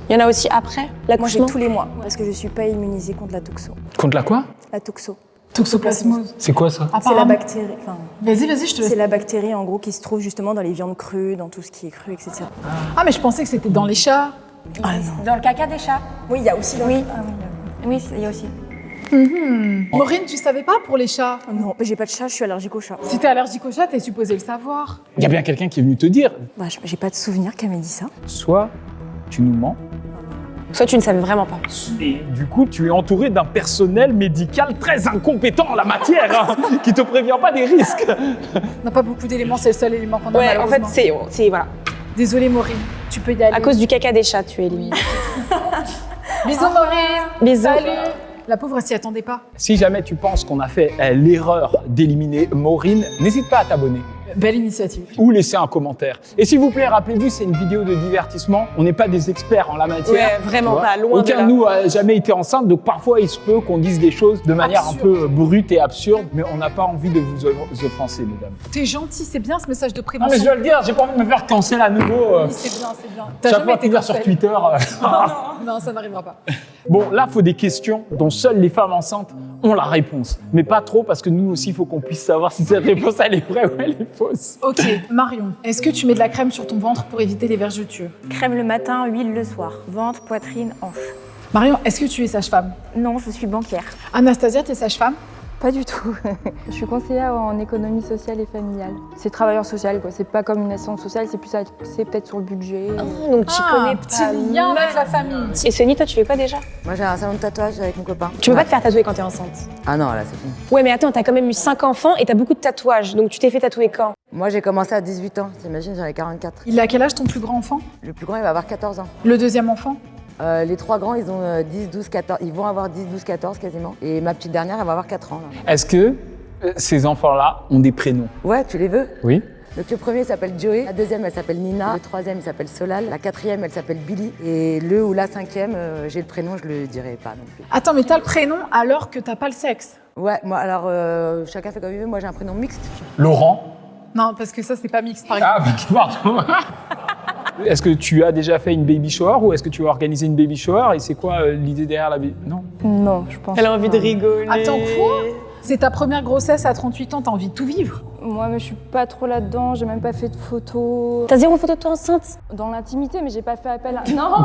[SPEAKER 2] Il y en a aussi après
[SPEAKER 4] Moi, j'ai
[SPEAKER 2] l'accouchement?
[SPEAKER 4] tous les mois parce que je suis pas immunisée contre la toxo.
[SPEAKER 3] Contre la quoi?
[SPEAKER 4] La toxo.
[SPEAKER 1] Toxoplasmose.
[SPEAKER 3] C'est quoi ça?
[SPEAKER 4] C'est la
[SPEAKER 1] Apparemment.
[SPEAKER 4] bactérie. Enfin,
[SPEAKER 1] Vas-y, je te laisse.
[SPEAKER 4] c'est la bactérie en gros qui se trouve justement dans les viandes crues, dans tout ce qui est cru, etc.
[SPEAKER 1] Ah mais je pensais que c'était dans les chats.
[SPEAKER 8] dans le caca des chats.
[SPEAKER 4] Oui, il y a aussi.
[SPEAKER 8] Oui.
[SPEAKER 4] Ah, oui.
[SPEAKER 8] Oui, il y a aussi.
[SPEAKER 1] Maureen, tu savais pas pour les chats?
[SPEAKER 4] Non, mais j'ai pas de chat, je suis allergique aux chats.
[SPEAKER 1] Si t'es allergique aux chats, t'es supposé le savoir.
[SPEAKER 3] Il y a bien quelqu'un qui est venu te dire.
[SPEAKER 4] Bah, j'ai pas de souvenir qu'elle m'ait dit ça.
[SPEAKER 3] Soit tu nous mens,
[SPEAKER 2] Soit tu ne savais vraiment pas.
[SPEAKER 3] et du coup tu es entouré d'un personnel médical très incompétent en la matière, hein, qui te prévient pas des risques.
[SPEAKER 1] On n'a pas beaucoup d'éléments, c'est le seul élément qu'on a
[SPEAKER 2] Ouais, en fait,
[SPEAKER 1] malheureusement.
[SPEAKER 2] c'est voilà.
[SPEAKER 1] Désolée Maureen, tu peux y aller.
[SPEAKER 2] À cause du caca des chats, tu es éliminé.
[SPEAKER 1] Bisous Maureen.
[SPEAKER 2] Bisous.
[SPEAKER 1] Salut. La pauvre, elle s'y attendait pas.
[SPEAKER 3] Si jamais tu penses qu'on a fait l'erreur d'éliminer Maureen, n'hésite pas à t'abonner
[SPEAKER 1] Belle initiative.
[SPEAKER 3] ou laisser un commentaire. Et s'il vous plaît, rappelez-vous, c'est une vidéo de divertissement. On n'est pas des experts en la matière.
[SPEAKER 2] Ouais, vraiment
[SPEAKER 3] tu vois.
[SPEAKER 2] pas, loin de
[SPEAKER 3] Aucun
[SPEAKER 2] là.
[SPEAKER 3] de nous a jamais été enceinte, donc parfois il se peut qu'on dise des choses de manière
[SPEAKER 1] Absurde.
[SPEAKER 3] un peu brute et absurde, mais on n'a pas envie de vous offenser, mesdames.
[SPEAKER 1] T'es gentil, c'est bien ce message de
[SPEAKER 3] Non
[SPEAKER 1] prévention.
[SPEAKER 3] mais je dois le dire, j'ai pas envie de me faire cancel à nouveau.
[SPEAKER 1] Oui, c'est bien, c'est bien. T'as
[SPEAKER 3] Chaque
[SPEAKER 1] jamais
[SPEAKER 3] fois
[SPEAKER 1] été
[SPEAKER 3] que tu sur
[SPEAKER 1] cancel.
[SPEAKER 3] Twitter.
[SPEAKER 1] Non, ça n'arrivera pas.
[SPEAKER 3] Bon, là, il faut des questions dont seules les femmes enceintes ont la réponse. Mais pas trop, parce que nous aussi, il faut qu'on puisse savoir si cette réponse, elle est vraie ou elle est fausse.
[SPEAKER 1] Ok, Marion, est-ce que tu mets de la crème sur ton ventre pour éviter les vergetures?
[SPEAKER 8] Crème le matin, huile le soir. Ventre, poitrine, hanche.
[SPEAKER 1] Marion, est-ce que tu es sage-femme?
[SPEAKER 6] Non, je suis banquière.
[SPEAKER 1] Anastasia, t'es sage-femme?
[SPEAKER 6] Pas du tout. Je suis conseillère en économie sociale et familiale. C'est travailleur social, quoi. C'est pas comme une assistante sociale, c'est plus c'est peut-être sur le budget.
[SPEAKER 2] Donc tu connais
[SPEAKER 1] petit
[SPEAKER 2] pas
[SPEAKER 1] lien
[SPEAKER 2] mal.
[SPEAKER 1] avec la famille.
[SPEAKER 2] Et Sony, toi, tu fais quoi déjà?
[SPEAKER 5] Moi, j'ai un salon de tatouage avec mon copain.
[SPEAKER 2] Tu peux pas te faire tatouer quand t'es enceinte.
[SPEAKER 5] Ah non, là, c'est fini.
[SPEAKER 2] Ouais, mais attends, t'as quand même eu 5 enfants et t'as beaucoup de tatouages. Donc tu t'es fait tatouer quand?
[SPEAKER 5] Moi, j'ai commencé à 18 ans. T'imagines, j'en ai 44.
[SPEAKER 1] Il a quel âge ton plus grand enfant?
[SPEAKER 5] Le plus grand, il va avoir 14 ans.
[SPEAKER 1] Le deuxième enfant?
[SPEAKER 5] Les 3 grands, ils ont 10, 12, 14. Ils vont avoir 10, 12, 14 quasiment. Et ma petite dernière, elle va avoir 4 ans. Là.
[SPEAKER 3] Est-ce que ces enfants-là ont des prénoms?
[SPEAKER 5] Ouais, tu les veux?
[SPEAKER 3] Oui.
[SPEAKER 5] Donc le premier s'appelle Joey, la deuxième elle s'appelle Nina, le troisième il s'appelle Solal, la quatrième elle s'appelle Billy et le ou la cinquième, j'ai le prénom, je le dirai pas non plus.
[SPEAKER 1] Attends, mais t'as le prénom alors que t'as pas le sexe?
[SPEAKER 5] Ouais, moi alors chacun fait comme il veut, moi j'ai un prénom mixte.
[SPEAKER 3] Laurent?
[SPEAKER 1] Non, parce que ça, c'est pas mix, par exemple.
[SPEAKER 3] Ah, pardon. Est-ce que tu as déjà fait une baby shower ou est-ce que tu vas organiser une baby shower et c'est quoi l'idée derrière la baby? Non.
[SPEAKER 6] Non, je pense
[SPEAKER 2] Elle a envie de rigoler.
[SPEAKER 1] Attends, quoi? C'est ta première grossesse à 38 ans, t'as envie de tout vivre?
[SPEAKER 6] Moi, mais je suis pas trop là-dedans, j'ai même pas fait de photos.
[SPEAKER 2] T'as 0 photo de toi enceinte?
[SPEAKER 6] Dans l'intimité, mais j'ai pas fait appel à... Non.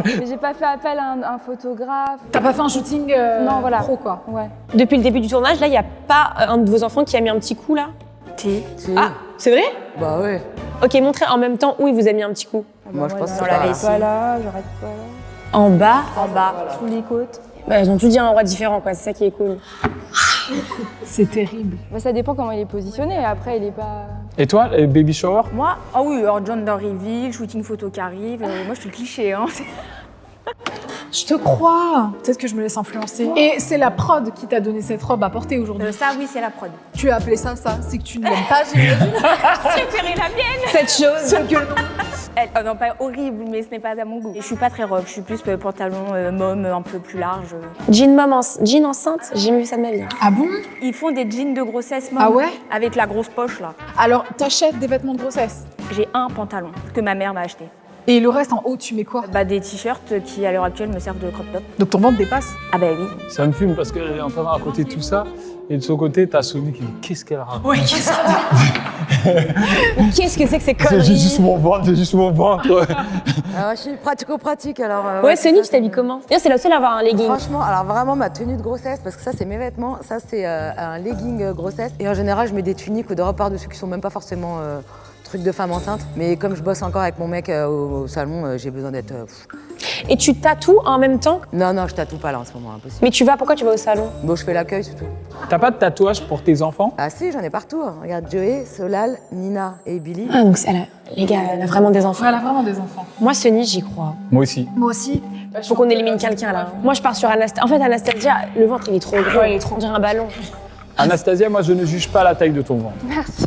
[SPEAKER 6] Mais j'ai pas fait appel à un photographe.
[SPEAKER 1] T'as pas fait un shooting
[SPEAKER 6] Non, voilà.
[SPEAKER 1] pro, quoi?
[SPEAKER 6] Ouais.
[SPEAKER 2] Depuis le début du tournage, là, il y a pas un de vos enfants qui a mis un petit coup là?
[SPEAKER 5] Si.
[SPEAKER 2] Ah, c'est vrai?
[SPEAKER 5] Bah ouais.
[SPEAKER 2] Ok, montrez en même temps où il vous a mis un petit coup.
[SPEAKER 5] Moi je pense que c'est
[SPEAKER 6] J'arrête
[SPEAKER 5] pas...
[SPEAKER 6] pas là, j'arrête pas là.
[SPEAKER 2] En bas?
[SPEAKER 6] En bas, sous les côtes.
[SPEAKER 2] Bah, ils ont tout dit à un endroit différent, quoi. C'est ça qui est cool.
[SPEAKER 1] C'est terrible.
[SPEAKER 6] Bah, ça dépend comment il est positionné. Après, il est pas...
[SPEAKER 3] Et toi, baby shower?
[SPEAKER 8] Moi, ah oui, alors gender reveal, shooting photo qui arrive. Moi, je suis le cliché. Hein.
[SPEAKER 1] Je te crois. Peut-être que je me laisse influencer. Et c'est la prod qui t'a donné cette robe à porter aujourd'hui.
[SPEAKER 8] Ça, oui, c'est la prod.
[SPEAKER 1] Tu as appelé ça? C'est que tu ne l'aimes pas, j'imagine.
[SPEAKER 8] Préférez la mienne.
[SPEAKER 2] Cette chose.
[SPEAKER 1] C'est que non.
[SPEAKER 8] Oh non, pas horrible, mais ce n'est pas à mon goût. Et je suis pas très robe, je suis plus pantalon mom un peu plus large.
[SPEAKER 2] Jean jean enceinte, j'ai jamais vu ça de ma vie.
[SPEAKER 1] Ah bon?
[SPEAKER 8] Ils font des jeans de grossesse mom.
[SPEAKER 1] Ah ouais?
[SPEAKER 8] Avec la grosse poche là.
[SPEAKER 1] Alors, t'achètes des vêtements de grossesse?
[SPEAKER 8] J'ai un pantalon que ma mère m'a acheté.
[SPEAKER 1] Et le reste en haut, tu mets quoi?
[SPEAKER 8] Bah des t-shirts qui à l'heure actuelle me servent de crop top.
[SPEAKER 1] Donc ton ventre dépasse?
[SPEAKER 8] Ah bah oui.
[SPEAKER 3] Ça me fume parce qu'elle est en train de raconter tout ça et de son côté, t'as Sony qui dit qu'est-ce qu'elle raconte?
[SPEAKER 1] Ouais, qu'est-ce
[SPEAKER 2] Qu'est-ce que c'est que ces
[SPEAKER 3] C'est
[SPEAKER 2] conneries?
[SPEAKER 3] juste mon ventre, c'est juste mon ventre.
[SPEAKER 5] Alors je suis pratico-pratique alors...
[SPEAKER 2] Ouais,
[SPEAKER 5] c'est
[SPEAKER 2] Sony,
[SPEAKER 5] ça,
[SPEAKER 2] tu t'habilles comment? D'ailleurs, c'est la seule à avoir un legging.
[SPEAKER 5] Franchement, alors vraiment ma tenue de grossesse, parce que ça c'est mes vêtements, ça c'est un legging grossesse. Et en général je mets des tuniques ou des robes par-dessus qui sont même pas forcément trucs de femme enceinte. Mais comme je bosse encore avec mon mec au salon, j'ai besoin d'être...
[SPEAKER 2] Et tu tatoues en même temps?
[SPEAKER 5] Non, je tatoue pas là en ce moment, impossible.
[SPEAKER 2] Mais pourquoi tu vas au salon?
[SPEAKER 5] Bon, je fais l'accueil surtout.
[SPEAKER 3] T'as pas de tatouage pour tes enfants?
[SPEAKER 5] Ah si, j'en ai partout. Hein. Regarde, Joey, Solal, Nina et Billy.
[SPEAKER 2] Ah, donc les gars, elle a vraiment des enfants.
[SPEAKER 1] Elle a vraiment des enfants.
[SPEAKER 2] Moi, Sony, j'y crois.
[SPEAKER 3] Moi aussi.
[SPEAKER 1] Moi aussi.
[SPEAKER 2] Faut qu'on élimine quelqu'un là. Moi, je pars sur Anastasia. En fait, Anastasia, le ventre, il est trop gros.
[SPEAKER 1] Ouais, il est trop
[SPEAKER 2] On dirait un ballon.
[SPEAKER 3] Anastasia, moi je ne juge pas la taille de ton ventre.
[SPEAKER 6] Merci.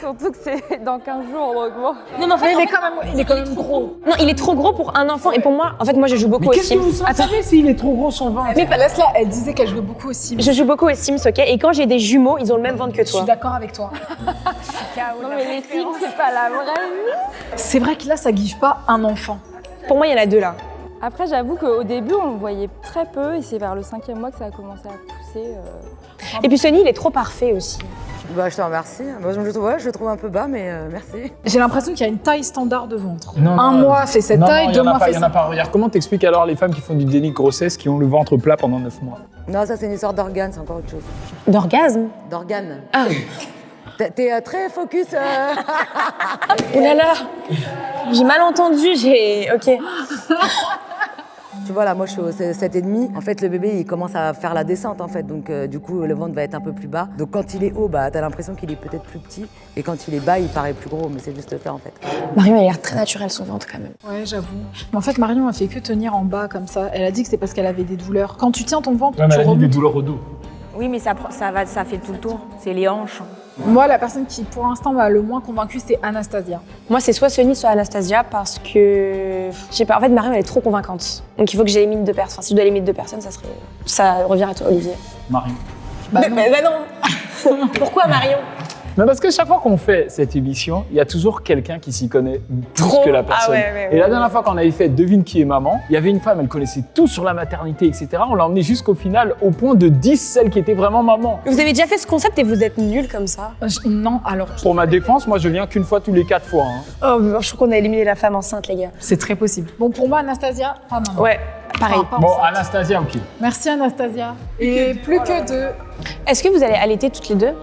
[SPEAKER 6] Surtout que c'est dans 15 jours, donc bon.
[SPEAKER 2] Non, mais en fait,
[SPEAKER 1] Il est quand même gros.
[SPEAKER 2] non, il est trop gros pour un enfant. Et pour moi, en fait, moi, je joue beaucoup aux Sims.
[SPEAKER 1] Attends, s'il est trop gros son ventre? Mais laisse-la, elle disait qu'elle jouait beaucoup aussi.
[SPEAKER 2] Je joue beaucoup aux Sims, ok? Et quand j'ai des jumeaux, ils ont le même ventre que
[SPEAKER 1] Je suis
[SPEAKER 2] toi.
[SPEAKER 1] d'accord avec toi.
[SPEAKER 6] Non, mais les Sims, c'est pas la vraie vie.
[SPEAKER 1] C'est vrai que là, ça guiche pas un enfant.
[SPEAKER 2] Pour moi, il y en a 2 là.
[SPEAKER 6] Après, j'avoue qu'au début, on le voyait très peu et c'est vers le 5e mois que ça a commencé à pousser.
[SPEAKER 2] Et puis Sony, il est trop parfait aussi.
[SPEAKER 5] Bah, je te remercie. Moi, je le trouve un peu bas, mais merci.
[SPEAKER 1] J'ai l'impression qu'il y a une taille standard de ventre.
[SPEAKER 3] Non,
[SPEAKER 1] un
[SPEAKER 3] non,
[SPEAKER 1] mois fait cette taille, 2 mois fait
[SPEAKER 3] Il y en a
[SPEAKER 1] ça.
[SPEAKER 3] pas. Regarde, comment t'expliques alors les femmes qui font du déni de grossesse qui ont le ventre plat pendant 9 mois?
[SPEAKER 5] Non, ça c'est une histoire d'organes, c'est encore autre chose.
[SPEAKER 2] D'orgasme?
[SPEAKER 5] D'organes.
[SPEAKER 2] Ah.
[SPEAKER 5] T'es très focus.
[SPEAKER 2] Oh là là. J'ai mal entendu, Ok.
[SPEAKER 5] Tu vois, là, moi, je suis au 7,5. En fait, le bébé, il commence à faire la descente, en fait. Donc, du coup, le ventre va être un peu plus bas. Donc, quand il est haut, bah, t'as l'impression qu'il est peut-être plus petit. Et quand il est bas, il paraît plus gros. Mais c'est juste ça, en fait.
[SPEAKER 2] Marion, elle a l'air très naturelle, son ventre, quand même.
[SPEAKER 1] Ouais, j'avoue. Mais en fait, Marion a fait que tenir en bas comme ça. Elle a dit que c'est parce qu'elle avait des douleurs. Quand tu tiens ton ventre,
[SPEAKER 3] Ouais, mais
[SPEAKER 1] tu
[SPEAKER 3] elle a dit des
[SPEAKER 1] remontes.
[SPEAKER 3] douleurs au dos.
[SPEAKER 8] Oui, mais ça fait tout le tour. C'est les hanches.
[SPEAKER 1] Moi, la personne qui, pour l'instant, m'a le moins convaincue, c'est Anastasia.
[SPEAKER 2] Moi, c'est soit Sony, soit Anastasia, parce que... Je sais pas, en fait, Marion, elle est trop convaincante. Donc, il faut que j'élimine 2 personnes. Enfin, si je dois éliminer 2 personnes, ça revient à toi, Olivier.
[SPEAKER 3] Marion.
[SPEAKER 1] Bah non.
[SPEAKER 2] Bah non. Pourquoi Marion?
[SPEAKER 3] Mais parce que chaque fois qu'on fait cette émission, il y a toujours quelqu'un qui s'y connaît plus
[SPEAKER 2] Trop.
[SPEAKER 3] que la personne.
[SPEAKER 2] Ah ouais,
[SPEAKER 3] Et la dernière fois qu'on avait fait Devine qui est maman, il y avait une femme, elle connaissait tout sur la maternité, etc. On l'a emmenée jusqu'au final au point de 10 celles qui étaient vraiment maman.
[SPEAKER 2] Vous avez déjà fait ce concept et vous êtes nuls comme ça?
[SPEAKER 1] Non, alors,
[SPEAKER 3] Pour ma défense, moi je viens qu'une fois tous les 4 fois. Hein.
[SPEAKER 2] Oh, je trouve qu'on a éliminé la femme enceinte, les gars.
[SPEAKER 1] c'est très possible. Bon, pour moi, Anastasia, pas maman.
[SPEAKER 2] Ouais. Pareil.
[SPEAKER 1] Enfin, pas
[SPEAKER 3] Bon,
[SPEAKER 1] enceinte.
[SPEAKER 3] Anastasia, ok.
[SPEAKER 1] Merci Anastasia. Et plus que 2.
[SPEAKER 2] Est-ce que vous allez allaiter toutes les deux?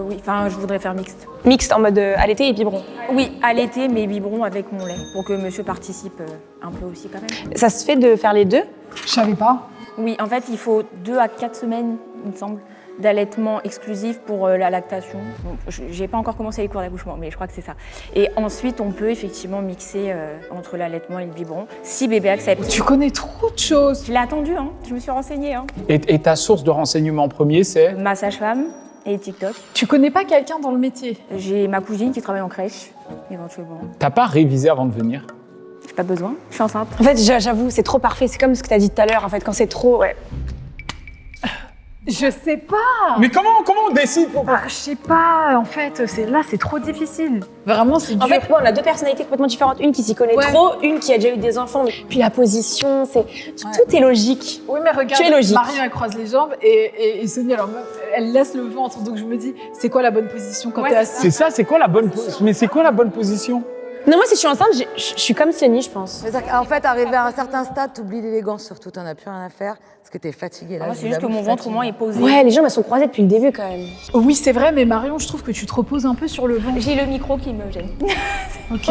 [SPEAKER 8] Oui, enfin, je voudrais faire mixte.
[SPEAKER 2] Mixte en mode allaiter et biberon.
[SPEAKER 8] Oui, allaiter, mais biberon avec mon lait, pour que monsieur participe un peu aussi quand même.
[SPEAKER 2] Ça se fait de faire les deux?
[SPEAKER 1] Je savais pas.
[SPEAKER 8] Oui, en fait, il faut 2 à 4 semaines, il me semble, d'allaitement exclusif pour la lactation. Bon, j'ai pas encore commencé les cours d'accouchement, mais je crois que c'est ça. Et ensuite, on peut effectivement mixer entre l'allaitement et le biberon, si bébé accepte.
[SPEAKER 1] Tu connais trop de choses.
[SPEAKER 8] Je l'ai attendu, hein. Je me suis renseignée. Hein.
[SPEAKER 3] Et ta source de renseignement premier, c'est
[SPEAKER 8] Ma sage-femme et TikTok.
[SPEAKER 1] Tu connais pas quelqu'un dans le métier?
[SPEAKER 8] J'ai ma cousine qui travaille en crèche, éventuellement.
[SPEAKER 3] T'as pas révisé avant de venir?
[SPEAKER 8] J'ai pas besoin, je suis enceinte.
[SPEAKER 2] En fait, j'avoue, c'est trop parfait. C'est comme ce que t'as dit tout à l'heure. En fait, quand c'est trop, ouais.
[SPEAKER 1] Je sais pas.
[SPEAKER 3] Mais comment on décide pour...
[SPEAKER 1] Je sais pas, en fait, c'est trop difficile. Vraiment, c'est dur.
[SPEAKER 2] En fait, on a deux personnalités complètement différentes. Une qui s'y connaît
[SPEAKER 1] Ouais.
[SPEAKER 2] trop, une qui a déjà eu des enfants. Puis la position, tout est logique.
[SPEAKER 1] Oui, mais regarde,
[SPEAKER 2] Tu es logique.
[SPEAKER 1] Marion, elle croise les jambes et Sonia, alors, elle laisse le ventre. Donc je me dis, c'est quoi la bonne position quand
[SPEAKER 2] Ouais,
[SPEAKER 1] t'es
[SPEAKER 2] c'est
[SPEAKER 1] assise?
[SPEAKER 3] C'est ça, c'est quoi la bonne position? Mais c'est quoi la bonne position?
[SPEAKER 2] Non, moi, si je suis enceinte, je suis comme Sunny, je pense.
[SPEAKER 5] C'est-à-dire qu'en fait, arrivé à un certain stade, t'oublies l'élégance surtout, t'en as plus rien à faire parce que t'es fatiguée. Là,
[SPEAKER 8] Moi,
[SPEAKER 5] je
[SPEAKER 8] c'est
[SPEAKER 5] vous
[SPEAKER 8] juste que
[SPEAKER 5] avoue,
[SPEAKER 8] mon
[SPEAKER 5] je suis
[SPEAKER 8] ventre, au moins, est
[SPEAKER 5] fatiguée.
[SPEAKER 8] posé.
[SPEAKER 2] Ouais, les jambes, elles sont croisées depuis le début, quand même.
[SPEAKER 1] Oui, c'est vrai, mais Marion, je trouve que tu te reposes un peu sur le ventre.
[SPEAKER 8] J'ai le micro qui me gêne.
[SPEAKER 1] Ok.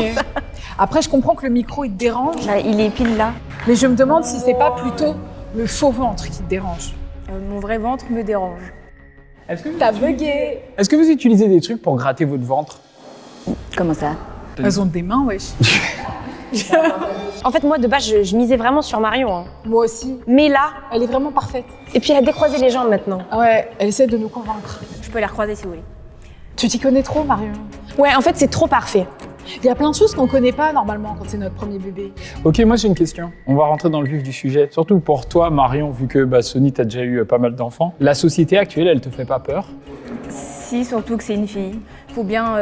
[SPEAKER 1] Après, je comprends que le micro, il te dérange,
[SPEAKER 8] Il est pile là.
[SPEAKER 1] mais je me demande si c'est pas plutôt le faux ventre qui te dérange.
[SPEAKER 8] Mon vrai ventre me dérange.
[SPEAKER 3] Est-ce que,
[SPEAKER 1] T'as bugué.
[SPEAKER 3] est-ce que vous utilisez des trucs pour gratter votre ventre?
[SPEAKER 8] Comment ça?
[SPEAKER 1] Elles ont des mains, wesh.
[SPEAKER 2] En fait, moi, de base, je misais vraiment sur Marion. Hein.
[SPEAKER 1] Moi aussi.
[SPEAKER 2] Mais là,
[SPEAKER 1] Elle est vraiment parfaite.
[SPEAKER 2] et puis elle a décroisé les jambes maintenant.
[SPEAKER 1] Ouais, elle essaie de nous convaincre.
[SPEAKER 8] Je peux les recroiser si vous voulez.
[SPEAKER 1] Tu t'y connais trop, Marion.
[SPEAKER 2] Ouais, en fait, c'est trop parfait.
[SPEAKER 1] Il y a plein de choses qu'on connaît pas normalement quand c'est notre premier bébé.
[SPEAKER 3] Ok, moi j'ai une question. On va rentrer dans le vif du sujet. Surtout pour toi, Marion, vu que Sony, t'as déjà eu pas mal d'enfants. La société actuelle, elle te fait pas peur?
[SPEAKER 8] Si, surtout que c'est une fille. Il faut bien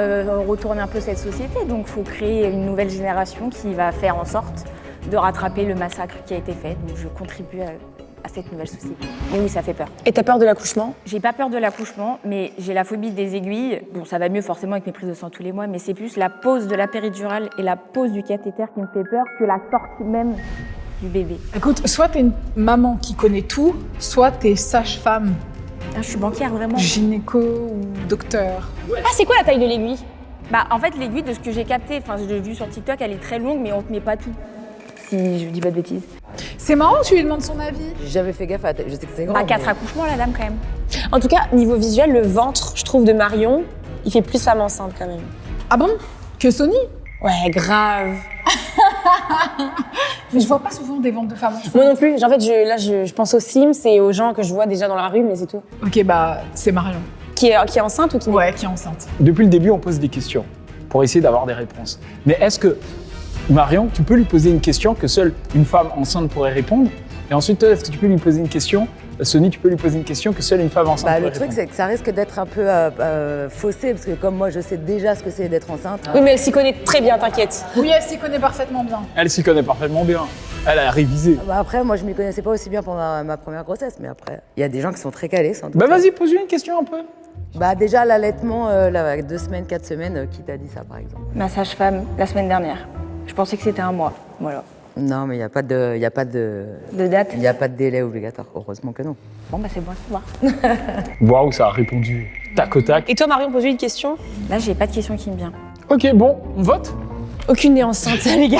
[SPEAKER 8] retourner un peu cette société, donc il faut créer une nouvelle génération qui va faire en sorte de rattraper le massacre qui a été fait. Donc je contribue à cette nouvelle société. Mais oui, ça fait peur.
[SPEAKER 2] Et t'as peur de l'accouchement?
[SPEAKER 8] J'ai pas peur de l'accouchement, mais j'ai la phobie des aiguilles. Bon, ça va mieux forcément avec mes prises de sang tous les mois, mais c'est plus la pose de la péridurale et la pose du cathéter qui me fait peur que la sortie même du bébé.
[SPEAKER 1] Écoute, soit t'es une maman qui connaît tout, soit t'es sage-femme,
[SPEAKER 8] Ah, je suis banquière, vraiment.
[SPEAKER 1] gynéco ou docteur.
[SPEAKER 2] Ah, c'est quoi la taille de l'aiguille?
[SPEAKER 8] Bah, en fait, l'aiguille, de ce que j'ai capté, enfin, je l'ai vu sur TikTok, elle est très longue, mais on ne met pas tout. Si je dis pas de bêtises.
[SPEAKER 1] C'est marrant, tu lui demandes son avis.
[SPEAKER 5] J'ai jamais fait gaffe à je sais que c'est grand.
[SPEAKER 8] Bah, 4
[SPEAKER 5] mais-
[SPEAKER 8] accouchements, la dame, quand même.
[SPEAKER 2] En tout cas, niveau visuel, le ventre, je trouve, de Marion, il fait plus femme enceinte quand même.
[SPEAKER 1] Ah bon? Que Sony?
[SPEAKER 2] Ouais, grave.
[SPEAKER 1] Mais je vois pas souvent des ventes de femmes enceintes.
[SPEAKER 2] Moi non plus. En fait, je pense aux Sims et aux gens que je vois déjà dans la rue, mais c'est tout.
[SPEAKER 1] Ok, bah c'est Marion.
[SPEAKER 2] Qui est enceinte ou qui n'est
[SPEAKER 1] Ouais, qui est enceinte.
[SPEAKER 3] Depuis le début, on pose des questions pour essayer d'avoir des réponses. Mais est-ce que, Marion, tu peux lui poser une question que seule une femme enceinte pourrait répondre? Et ensuite, toi, est-ce que tu peux lui poser une question? Sony, tu peux lui poser une question que seule une femme enceinte
[SPEAKER 5] Bah,
[SPEAKER 3] pourrait
[SPEAKER 5] le truc,
[SPEAKER 3] répondre.
[SPEAKER 5] c'est que ça risque d'être un peu faussé, parce que comme moi, je sais déjà ce que c'est d'être enceinte.
[SPEAKER 2] Oui, mais elle s'y connaît très bien, t'inquiète.
[SPEAKER 1] Oui, elle s'y connaît parfaitement bien.
[SPEAKER 3] Elle s'y connaît parfaitement bien. Elle a révisé.
[SPEAKER 5] Bah, après, moi, je m'y connaissais pas aussi bien pendant ma première grossesse, mais après, il y a des gens qui sont très calés, sans doute.
[SPEAKER 3] Bah vas-y, pose-lui une question un peu.
[SPEAKER 5] Bah, déjà, l'allaitement, là, avec 2 semaines, 4 semaines, qui t'a dit ça, par exemple?
[SPEAKER 8] Ma sage-femme, la semaine dernière. Je pensais que c'était un mois. Voilà.
[SPEAKER 5] Non, mais il n'y a pas de. Y a pas de.
[SPEAKER 8] De date.
[SPEAKER 5] Il n'y a pas de délai obligatoire, heureusement que non.
[SPEAKER 8] Bon, bah, c'est bon à savoir.
[SPEAKER 3] Waouh, ça a répondu tac au tac.
[SPEAKER 2] Et toi, Marion, pose-lui une question.
[SPEAKER 8] Là, j'ai pas de question qui me vient.
[SPEAKER 3] Ok, bon, on vote?
[SPEAKER 2] Aucune n'est enceinte, les gars.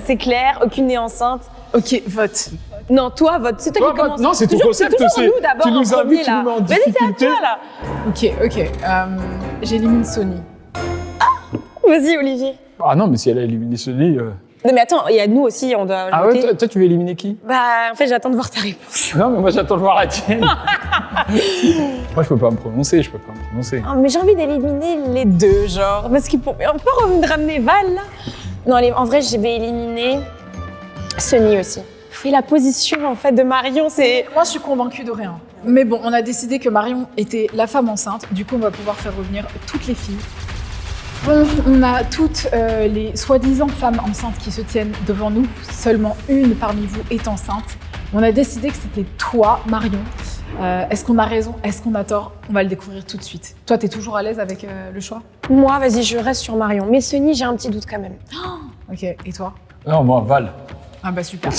[SPEAKER 2] C'est clair, aucune n'est enceinte.
[SPEAKER 1] Ok, vote.
[SPEAKER 2] Non, toi, vote. C'est toi
[SPEAKER 3] Toi,
[SPEAKER 2] qui
[SPEAKER 3] vote.
[SPEAKER 2] commence.
[SPEAKER 3] Non, c'est ton
[SPEAKER 2] toujours,
[SPEAKER 3] concept,
[SPEAKER 2] toujours
[SPEAKER 3] c'est-
[SPEAKER 2] nous d'abord
[SPEAKER 3] tu nous
[SPEAKER 2] en
[SPEAKER 3] invites,
[SPEAKER 2] premier,
[SPEAKER 3] tu
[SPEAKER 2] là.
[SPEAKER 3] nous mets en
[SPEAKER 2] Vas-y, c'est à
[SPEAKER 3] difficulté.
[SPEAKER 2] toi, là.
[SPEAKER 1] Ok. J'élimine Sony.
[SPEAKER 2] Vas-y, Olivier.
[SPEAKER 3] Ah non, mais si elle a éliminé Sony...
[SPEAKER 2] Non, mais attends, il y a nous aussi, on doit
[SPEAKER 3] Ah
[SPEAKER 2] voter.
[SPEAKER 3] ouais, toi, tu veux éliminer qui?
[SPEAKER 2] Bah, en fait, j'attends de voir ta réponse.
[SPEAKER 3] Non, mais moi j'attends de voir la tienne. Moi, je peux pas me prononcer,
[SPEAKER 2] Oh, mais j'ai envie d'éliminer les deux, genre. Parce qu'on peut ramener Val, là. Non, allez, en vrai, je vais éliminer Sunny aussi. Et la position, en fait, de Marion, c'est...
[SPEAKER 1] Moi, je suis convaincue de rien. Mais bon, on a décidé que Marion était la femme enceinte. Du coup, on va pouvoir faire revenir toutes les filles. On a toutes les soi-disant femmes enceintes qui se tiennent devant nous. Seulement une parmi vous est enceinte. On a décidé que c'était toi, Marion. Est-ce qu'on a raison? Est-ce qu'on a tort? On va le découvrir tout de suite. Toi, t'es toujours à l'aise avec le choix?
[SPEAKER 2] Moi, vas-y, je reste sur Marion. Mais Sunny, j'ai un petit doute quand même.
[SPEAKER 1] Ok, et toi?
[SPEAKER 3] Non, moi, Val.
[SPEAKER 1] Ah bah super.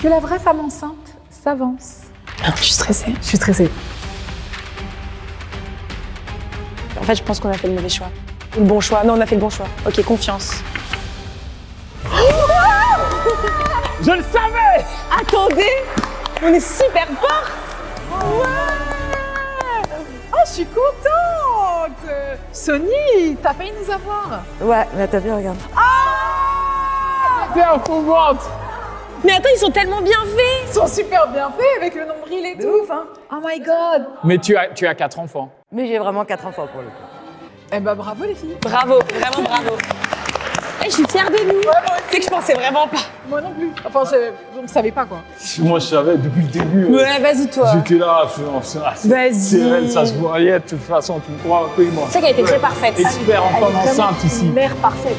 [SPEAKER 1] Que la vraie femme enceinte s'avance.
[SPEAKER 2] Je suis stressée.
[SPEAKER 1] Je suis stressée.
[SPEAKER 2] En fait, je pense qu'on a fait le mauvais choix. Ou le bon choix. Non, on a fait le bon choix. Ok, confiance.
[SPEAKER 3] Je le savais!
[SPEAKER 2] Attendez! On est super fort!
[SPEAKER 1] Oh, je suis contente. Sony, t'as failli nous avoir.
[SPEAKER 4] Ouais, mais t'as vu, regarde.
[SPEAKER 3] T'es un faux ventre!
[SPEAKER 2] Mais attends, ils sont tellement bien faits!
[SPEAKER 1] Ils sont super bien faits avec le nombril et tout.
[SPEAKER 4] ouf, hein.
[SPEAKER 1] Oh my god.
[SPEAKER 3] Mais tu as 4 enfants.
[SPEAKER 5] Mais j'ai vraiment 4 enfants pour le coup.
[SPEAKER 1] Eh bah bravo les filles.
[SPEAKER 2] Bravo, vraiment bravo. Je suis fière de nous. C'est que je pensais vraiment pas.
[SPEAKER 1] Moi non plus. Enfin, on ne savait pas quoi.
[SPEAKER 3] Moi, je savais depuis le début.
[SPEAKER 2] Ouais, vas-y toi.
[SPEAKER 3] J'étais là,
[SPEAKER 2] Vas-y.
[SPEAKER 3] c'est elle, ça se voyait de toute façon, tu me crois un peu, moi.
[SPEAKER 2] C'est ça qui a été très parfaite.
[SPEAKER 3] Expert en
[SPEAKER 1] Elle est
[SPEAKER 3] femme
[SPEAKER 1] vraiment
[SPEAKER 3] enceinte ici.
[SPEAKER 1] une mère parfaite.